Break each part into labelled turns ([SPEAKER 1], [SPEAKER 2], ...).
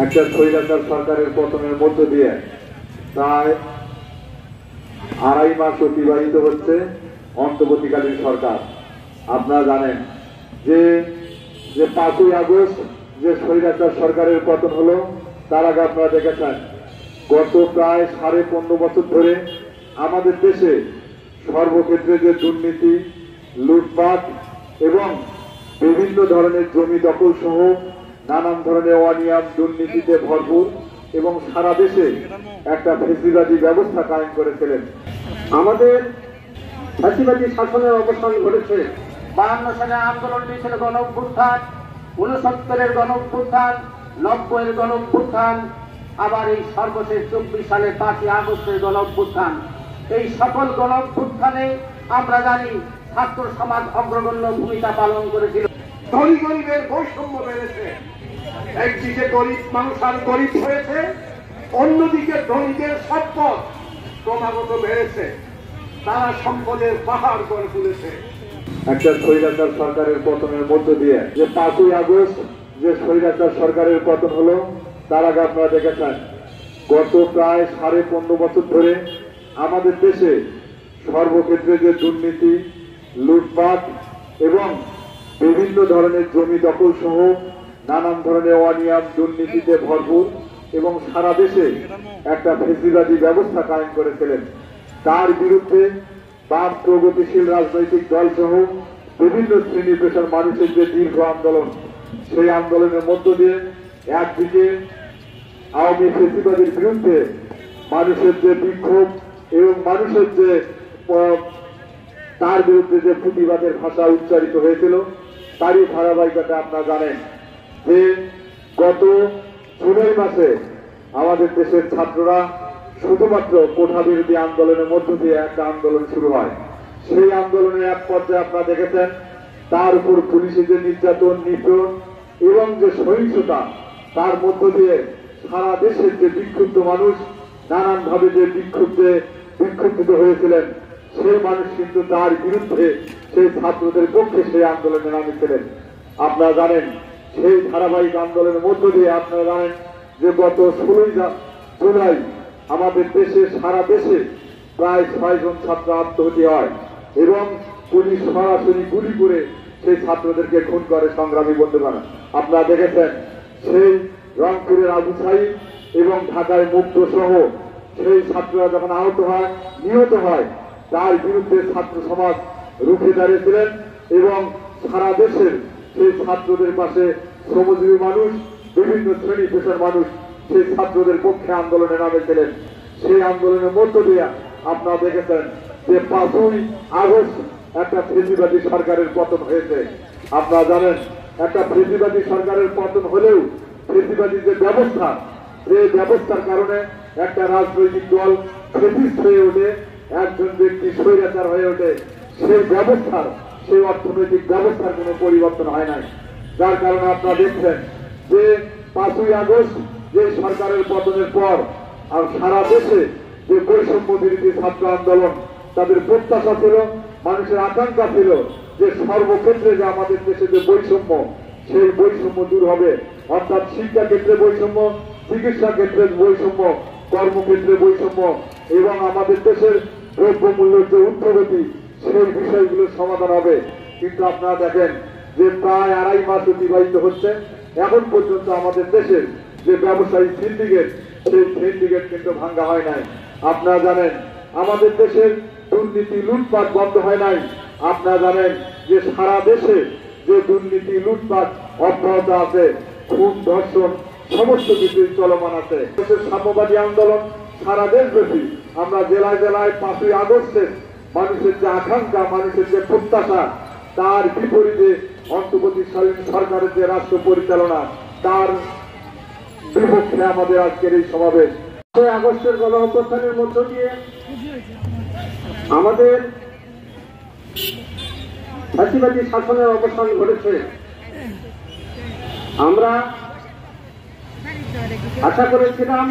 [SPEAKER 1] একটা স্বৈরাচার সরকারের পতনের মধ্য দিয়ে প্রায় 2.5 মাস অতিবাহিত হচ্ছে অন্তর্বর্তীকালীন সরকার। আপনারা জানেন যে 5ই আগস্ট যে স্বৈরাচার সরকারের পতন হলো, তার আগে আপনারা দেখেছেন গত প্রায় 15.5 বছর ধরে আমাদের দেশে সর্বক্ষেত্রে যে দুর্নীতি, লুটপাট এবং বিভিন্ন ধরনের জমি দখল সহ নানান ধরনের অনিয়ম দুর্নীতিতে ভরপুর এবং সারা দেশে একটা ফ্যাসিবাদী ব্যবস্থা কায়েম করেছিলেন। আমাদের ফ্যাসিবাদী শাসনের অবসান ঘটেছে।
[SPEAKER 2] 52 সালে আন্দোলন ছিল গণ অভ্যুত্থান, 69-এর গণ অভ্যুত্থান, 90-এর গণ অভ্যুত্থান, আবার এই সর্বশেষ 24 সালে 5ই আগস্টের গণ অভ্যুত্থান। এই সকল গণ অভ্যুত্থানে আমরা জানি ছাত্র সমাজ অগ্রগণ্য ভূমিকা পালন করেছিল।
[SPEAKER 3] ধনী গরিবের বৈষম্য বেড়েছে। একদিকে গরিব মানুষ আর গরিব হয়েছে, অন্যদিকে ধনীদের সম্পদ ক্রমাগত বেড়েছে। তারা সম্পদের পাহাড় করে তুলেছে।
[SPEAKER 1] একটা স্বৈরাচার সরকারের পতনের মধ্য দিয়ে 5ই আগস্ট যে স্বৈরাচার সরকারের পতন হলো, তার আগে আপনারা দেখেছেন গত প্রায় 15.5 বছর ধরে আমাদের দেশে সর্বক্ষেত্রে যে দুর্নীতি, লুটপাট এবং বিভিন্ন ধরনের জমি দখল সহ নানান ধরনের অনিয়ম দুর্নীতিতে ভরপুর এবং সারা দেশে একটা ফ্যাসিবাদী ব্যবস্থা কায়েম করেছিলেন। তার বিরুদ্ধে বাম প্রগতিশীল রাজনৈতিক দল সহ বিভিন্ন শ্রেণী পেশার মানুষের যে দীর্ঘ আন্দোলন, সেই আন্দোলনের মধ্য দিয়ে একদিকে আওয়ামী ফ্যাসিবাদের বিরুদ্ধে মানুষের যে বিক্ষোভ এবং মানুষের যে তার বিরুদ্ধে যে প্রতিবাদের ভাষা উচ্চারিত হয়েছিল, তারই ধারাবাহিকতা আপনারা জানেন যে গত জুলাই মাসে আমাদের দেশের ছাত্ররা শুধুমাত্র কোঠা বিরোধী আন্দোলনের মধ্য দিয়ে একটা আন্দোলন শুরু হয়। সেই আন্দোলনের এক পর্যায়ে আপনারা দেখেছেন তার উপর পুলিশের যে নির্যাতন, নিপীড়ন এবং যে সহিংসতা, তার মধ্য দিয়ে সারা দেশের যে বিক্ষুব্ধ মানুষ নানানভাবে যে বিক্ষুব্ধ হয়েছিলেন, সেই মানুষ কিন্তু তার বিরুদ্ধে সেই ছাত্রদের পক্ষে সেই আন্দোলনে নামিয়েছিলেন। আপনারা জানেন সেই ধারাবাহিক আন্দোলনের মধ্য দিয়ে আপনারা জানেন যে গত 16 জুলাই আমাদের দেশে সারা দেশে প্রায় 6 জন ছাত্র আত্মহত্যা হয় এবং পুলিশ সরাসরি গুলি করে সেই ছাত্রদেরকে খুন করে। সংগ্রামী বন্ধুগণ, আপনারা দেখেছেন সেই রংপুরের আবু সাইদ এবং ঢাকায় মুক্ত সহ সেই ছাত্ররা যখন আহত হয়, নিহত হয়, তার বিরুদ্ধে ছাত্র সমাজ রুখে দাঁড়িয়েছিলেন এবং সারা দেশের সেই ছাত্রদের পাশে শ্রমজীবী মানুষ, বিভিন্ন শ্রেণী পেশার মানুষ সেই ছাত্রদের পক্ষে আন্দোলনে নামেছিলেন। সেই আন্দোলনের মধ্য দিয়ে আপনারা দেখেছেন যে 5ই আগস্ট একটা ফ্যাসিবাদী সরকারের পতন হয়েছে। আপনারা জানেন একটা ফ্যাসিবাদী সরকারের পতন হলেও ফ্যাসিবাদী যে ব্যবস্থা, সেই ব্যবস্থার কারণে একটা রাজনৈতিক দল ফ্যাসিস্ট হয়ে ওঠে, একজন ব্যক্তি স্বৈরাচার হয়ে ওঠে। সেই ব্যবস্থার, সেই অর্থনৈতিক ব্যবস্থার কোনো পরিবর্তন হয় নাই। যার কারণে আপনারা দেখছেন যে 5ই আগস্ট যে সরকারের পতনের পর আর সারা দেশে যে বৈষম্য বিরোধী ছাত্র আন্দোলন, তাদের প্রত্যাশা ছিল, মানুষের আকাঙ্ক্ষা ছিল যে সর্বক্ষেত্রে যে আমাদের দেশে যে বৈষম্য, সেই বৈষম্য দূর হবে। অর্থাৎ শিক্ষা ক্ষেত্রে বৈষম্য, চিকিৎসা ক্ষেত্রে বৈষম্য, কর্মক্ষেত্রে বৈষম্য এবং আমাদের দেশের দ্রব্যমূল্যের যে ঊর্ধ্বগতি, সেই বিষয়গুলোর সমাধান হবে। কিন্তু আপনারা দেখেন যে প্রায় 2.5 মাস অতিবাহিত হচ্ছে, এখন পর্যন্ত আমাদের দেশের যে ব্যবসায়ী সিন্ডিকেট, সেই সিন্ডিকেট কিন্তু ভাঙ্গা হয় নাই। আপনারা জানেন আমাদের দেশের দুর্নীতি লুটপাট বন্ধ হয় নাই। আপনারা জানেন যে সারা দেশে যে দুর্নীতি লুটপাট অব্যাহত আছে, খুন ধর্ষণ সমস্ত কিছু চলমান আছে। দেশের সাম্যবাদী আন্দোলন সারা দেশব্যাপী, আমরা জেলায় জেলায় 5ই আগস্টের মানুষের যে আকাঙ্ক্ষা, মানুষের যে প্রত্যাশা, তার বিপরীতে অন্তর্বর্তীকালীন সরকারের যে রাষ্ট্র পরিচালনা, তার বিপক্ষে আমাদের আজকের এই সমাবেশ।
[SPEAKER 3] 5ই আগস্টের গণ অভ্যুত্থানের মধ্য দিয়ে আমাদের ফ্যাসিবাদী শাসনের অবসান ঘটেছে। আমরা আশা করেছিলাম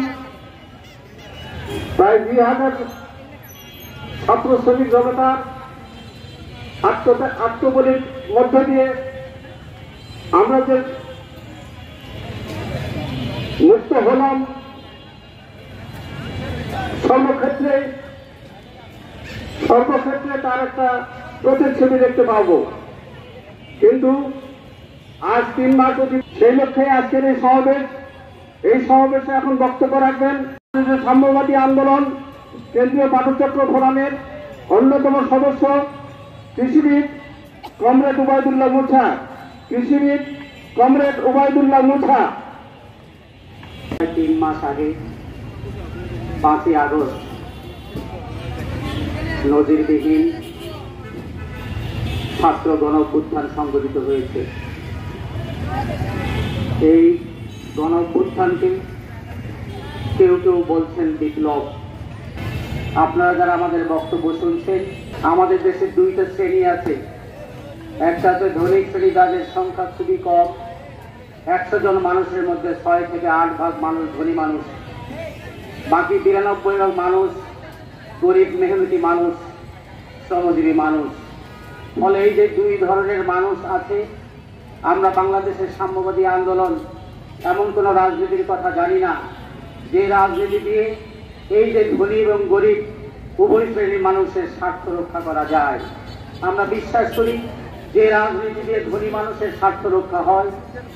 [SPEAKER 3] প্রায় 2000 ছাত্র শ্রমিক জনতার আত্মবলির মধ্য দিয়ে আমরা যে
[SPEAKER 2] মুক্ত হলাম সর্বক্ষেত্রে তার একটা প্রতিচ্ছবি দেখতে পাবো, কিন্তু আজ 3 মাস অতীত। সেই লক্ষ্যে আজকের এই সমাবেশে এখন বক্তব্য রাখবেন সাম্যবাদী আন্দোলন কেন্দ্রীয় পাঠচক্র ফোরামের অন্যতম সদস্য কৃষিবিদ কমরেড উবাইদুল্লাহ মুছা। 3 মাস আগে 5ই আগস্ট নজিরবিহীন ছাত্র গণ-অভ্যুত্থান সংগঠিত হয়েছে। এই গণ-অভ্যুত্থানকে কেউ কেউ বলছেন বিপ্লব। আপনারা যারা আমাদের বক্তব্য শুনছেন, আমাদের দেশে 2টা শ্রেণী আছে। একটা হচ্ছে ধনী শ্রেণী, যাদের সংখ্যা খুবই কম। 100 জন মানুষের মধ্যে 6 থেকে 8 ভাগ মানুষ ধনী মানুষ, বাকি 92 ভাগ মানুষ গরিব মেহনতি মানুষ, শ্রমজীবী মানুষ। ফলে এই যে 2 ধরনের মানুষ আছে, আমরা বাংলাদেশের সাম্যবাদী আন্দোলন এমন কোন রাজনীতির কথা জানি না যে রাজনীতি দিয়ে এই যে ধনী এবং গরিব উভয় শ্রেণীর মানুষের স্বার্থ রক্ষা করা যায়। আমরা বিশ্বাস করি যে রাজনীতি দিয়ে ধনী মানুষের স্বার্থ রক্ষা হয়,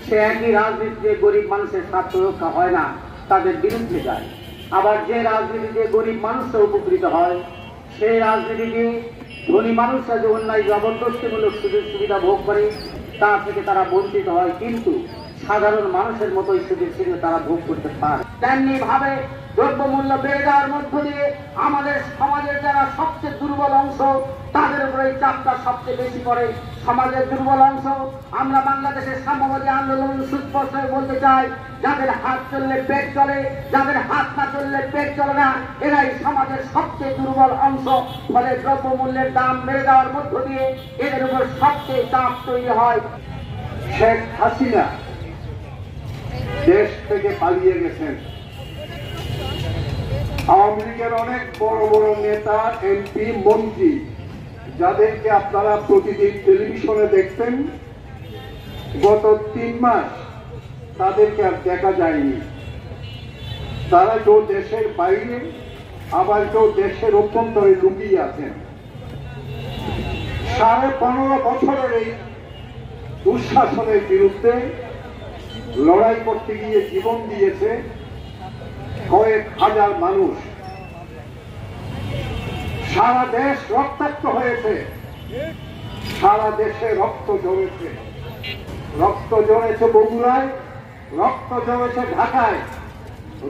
[SPEAKER 2] সে একই রাজনীতি দিয়ে গরিব মানুষের স্বার্থ রক্ষা হয় না, তাদের বিরুদ্ধে যায়। আবার যে রাজনীতি দিয়ে গরিব মানুষরা উপকৃত হয়, সেই রাজনীতি দিয়ে ধনী মানুষরা যে অন্যায় জবরদস্তিমূলক সুযোগ সুবিধা ভোগ করে, তা থেকে তারা বঞ্চিত হয়, কিন্তু সাধারণ মানুষের মতোই সুযোগ সুবিধা তারা ভোগ করতে পারে। তেমনি ভাবে দ্রব্যমূল্য বেড়ে যাওয়ার মধ্য দিয়ে আমাদের সমাজের যারা সবচেয়ে দুর্বল অংশ, তাদের উপরে এই চাপটা সবচেয়ে বেশি পড়ে। সমাজের দুর্বল অংশ, আমরা বাংলাদেশের সাম্যবাদী আন্দোলন সুস্পষ্ট বলতে চাই, যাদের হাত চললে পেট চলে, যাদের হাত না চললে পেট চলে না, এরাই সমাজের সবচেয়ে দুর্বল অংশ। ফলে দ্রব্যমূল্যের দাম বেড়ে যাওয়ার মধ্য দিয়ে এদের উপর সবচেয়ে চাপ তৈরি হয়।
[SPEAKER 3] শেখ হাসিনা দেশ থেকে পালিয়ে গেছেন। আওয়ামী লীগের অনেক বড় বড় নেতা, এমপি, মন্ত্রী, যাদেরকে আপনারা প্রতিদিন টেলিভিশনে দেখতেন, গত 3 মাস তাদেরকে আর দেখা যায়নি। তারা কেউ দেশের বাইরে, আবার কেউ দেশের অভ্যন্তরে লুকিয়ে আছেন। 15.5 বছরের এই দুঃশাসনের বিরুদ্ধে লড়াই করতে গিয়ে জীবন দিয়েছে কয়েক হাজার মানুষ। সারা দেশ রক্তাক্ত হয়েছে, সারা দেশে রক্ত ঝরেছে। রক্ত ঝরেছে বগুড়ায়, রক্ত ঝরেছে ঢাকায়,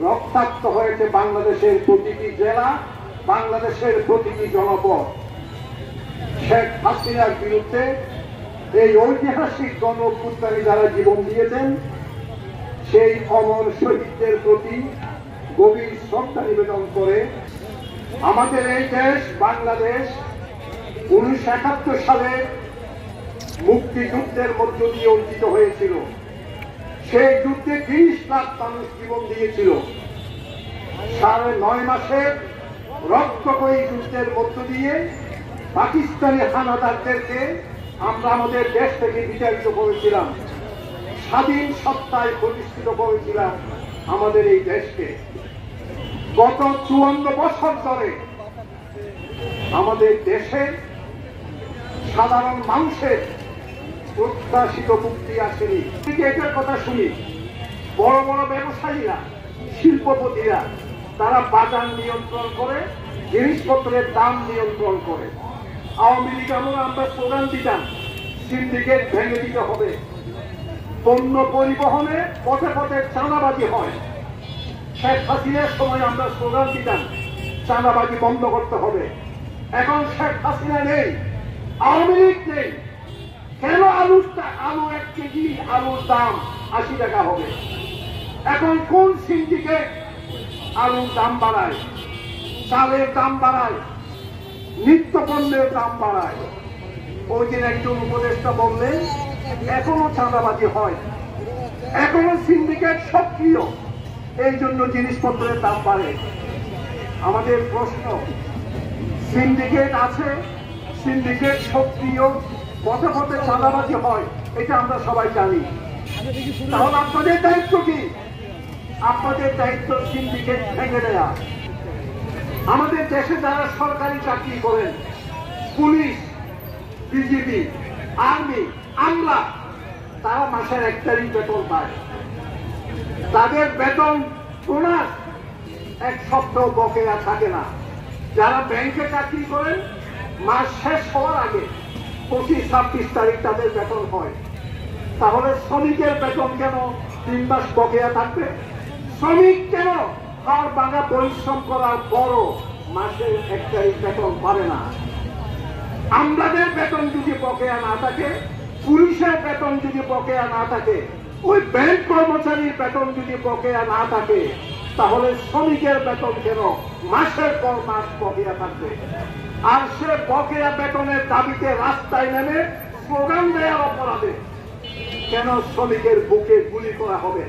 [SPEAKER 3] রক্তাক্ত হয়েছে বাংলাদেশের প্রতিটি জেলা, বাংলাদেশের প্রতিটি জনপদ। শেখ হাসিনার বিরুদ্ধে এই ঐতিহাসিক গণ-অভ্যুত্থানে যারা জীবন দিয়েছেন, সেই অমর শহীদদের প্রতি গভীর শ্রদ্ধা নিবেদন করে আমাদের এই দেশ বাংলাদেশ 1971 সালে মুক্তিযুদ্ধের মধ্য দিয়ে অর্জিত হয়েছিল। সেই যুদ্ধে 30 লাখ মানুষ জীবন দিয়েছিল। 9.5 মাসের রক্তক্ষয়ী যুদ্ধের মধ্য দিয়ে পাকিস্তানি হানাদারদেরকে আমরা আমাদের দেশ থেকে বিতাড়িত করেছিলাম, স্বাধীন সত্তায় প্রতিষ্ঠিত করেছিলাম আমাদের এই দেশকে। গত 54 বছর ধরে আমাদের দেশে সাধারণ মানুষের প্রত্যাশিত মুক্তি আসেনি। এটার কথা শুনি, বড় বড় ব্যবসায়ীরা, শিল্পপতিরা, তারা বাজার নিয়ন্ত্রণ করে, জিনিসপত্রের দাম নিয়ন্ত্রণ করে। আওয়ামী লীগ আমরা স্লোগান দিতাম, সিন্ডিকেট ভেঙে দিতে হবে, পণ্য পরিবহনে পথে পথে চাঁদাবাজি হয়। শেখ হাসিনার সময় আমরা স্লোগান দিতাম, চাঁদাবাজি বন্ধ করতে হবে। এখন শেখ হাসিনা নেই, আওয়ামী লীগ নেই, কেন আলু 1 কেজি আলুর দাম 80 টাকা হবে? এখন কোন সিন্ডিকেট আলুর দাম বাড়ায়, চালের দাম বাড়ায়, নিত্য পণ্যের দাম বাড়ায়? ওই দিন একজন উপদেষ্টা বললেন এখনো চাঁদাবাজি হয়, এখনো সিন্ডিকেট সক্রিয়, এই জন্য জিনিসপত্রের দাম বাড়ে। আমাদের প্রশ্ন, সিন্ডিকেট আছে, সিন্ডিকেট সক্রিয়, পথে পথে চাঁদাবাজি হয়, এটা আমরা সবাই জানি। তাহলে আপনাদের দায়িত্ব কি? আপনাদের দায়িত্ব সিন্ডিকেট ভেঙে দেয়া। আমাদের দেশে যারা সরকারি চাকরি করেন, পুলিশ, বিজিবি, আর্মি, আমলা, তারা মাসের 1 তারিখ বেতন পায়। তাদের বেতন বোনাস 1 সপ্তাহ বকেয়া থাকে না। যারা ব্যাংকে চাকরি করেন, মাস শেষ হওয়ার আগে 25-26 তারিখ তাদের বেতন হয়। তাহলে শ্রমিকের বেতন কেন 3 মাস বকেয়া থাকবে? শ্রমিক কেন হাড় ভাঙা পরিশ্রম করার পরও মাসের 1 তারিখ বেতন পাবে না? আমলাদের বেতন যদি বকেয়া না থাকে, পুলিশের বেতন যদি বকেয়া না থাকে, ওই ব্যাংক কর্মচারীর বেতন যদি বকেয়া না থাকে, তাহলে শ্রমিকের বেতন কেন মাসের পর মাস বকেয়া থাকবে? আর সে বকেয়া বেতনের দাবিতে রাস্তায় নেমে স্লোগান দেওয়ার অপরাধে কেন শ্রমিকের বুকে গুলি করা হবে?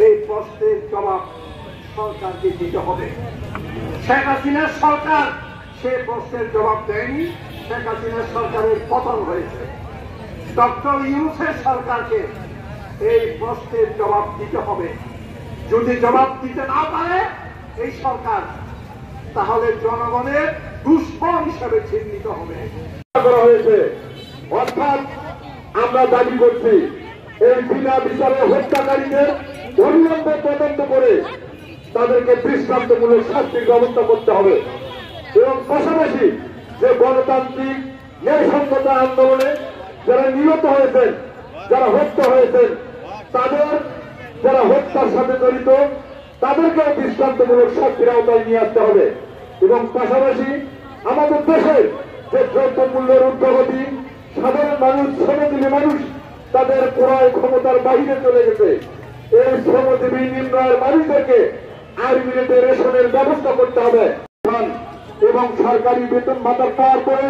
[SPEAKER 3] এই প্রশ্নের জবাব সরকারকে দিতে হবে। শেখ হাসিনার সরকার সে প্রশ্নের জবাব দেয়নি। শেখ হাসিনার সরকারের পতন হয়েছে। ডক্টর ইউনূসের সরকারকে এই প্রশ্নের জবাব দিতে হবে। যদি জবাব দিতে না পারে এই সরকার, তাহলে জনগণের দুশ্মন হিসেবে চিহ্নিত হবে।
[SPEAKER 1] করা হয়েছে। অর্থাৎ আমরা দাবি করছি এই বিনা বিচারে হত্যাকারীদের অবিলম্বে তদন্ত করে তাদেরকে দৃষ্টান্তমূলক শাস্তির ব্যবস্থা করতে হবে এবং পাশাপাশি যে গণতান্ত্রিক ন্যায়সঙ্গত আন্দোলনে যারা নিহত হয়েছেন, যারা হত্যা হয়েছেন, তাদের যারা হত্যার সাথে জড়িত তাদেরকেও দৃষ্টান্তমূলক শাস্তির আওতায় নিয়ে আসতে হবে এবং পাশাপাশি আমাদের দেশের যে দ্রব্য মূল্যের ঊর্ধ্বগতি, সাধারণ মানুষ, শ্রমজীবী মানুষ তাদের ক্রয় ক্ষমতার বাইরে চলে গেছে। এই শ্রমজীবী নিম্ন আয়ের মানুষদেরকে আর্মি রেটে রেশনের ব্যবস্থা করতে হবে এবং সরকারি বেতন ভাতা পাওয়ার পরে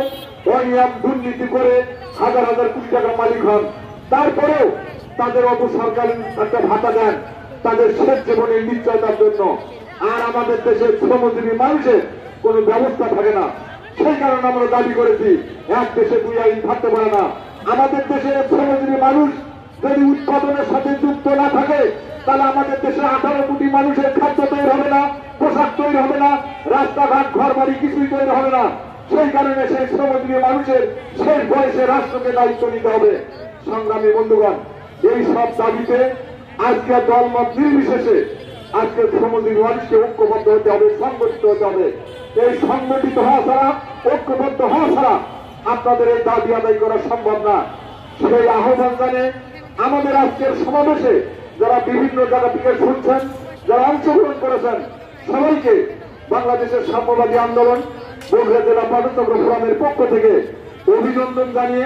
[SPEAKER 1] অনিয়ম দুর্নীতি করে হাজার হাজার কোটি টাকা মালিক হন, তারপরেও তাদের অপসরকারি একটা ভাতা দেন তাদের শেষ জীবনের নিশ্চয়তার জন্য। আর আমাদের দেশের শ্রমজীবী মানুষের কোনো ব্যবস্থা থাকে না। সেই কারণে আমরা দাবি করেছি এক দেশে 2 আইন থাকতে পারে না। আমাদের দেশের শ্রমজীবী মানুষ যদি উৎপাদনের সাথে যুক্ত না থাকে, তাহলে আমাদের দেশে 18 কোটি মানুষের খাদ্য তৈরি হবে না, পোশাক তৈরি হবে না, রাস্তাঘাট ঘর বাড়ি কিছুই তৈরি হবে না। সেই কারণে সেই শ্রমজীবী মানুষের শেষ বয়সে রাষ্ট্রকে দায়িত্ব নিতে হবে। সংগ্রামী বন্ধুগণ, এই সব দাবিতে আজকে দলমত নির্বিশেষে আজকে শ্রমজীবী মানুষকে ঐক্যবদ্ধ হতে হবে, সংগঠিত হতে হবে। এই সংগঠিত হওয়া ছাড়া, ঐক্যবদ্ধ হওয়া ছাড়া আপনাদের এই দাবি আদায় করা সম্ভব না। সেই আহ্বান জানে আমাদের আজকের সমাবেশে যারা বিভিন্ন জায়গা থেকে শুনছেন, যারা অংশগ্রহণ করেছেন, সবাইকে বাংলাদেশের সাম্যবাদী আন্দোলন বগুড়া জেলা পার্বত্য ফোরামের পক্ষ থেকে অভিনন্দন জানিয়ে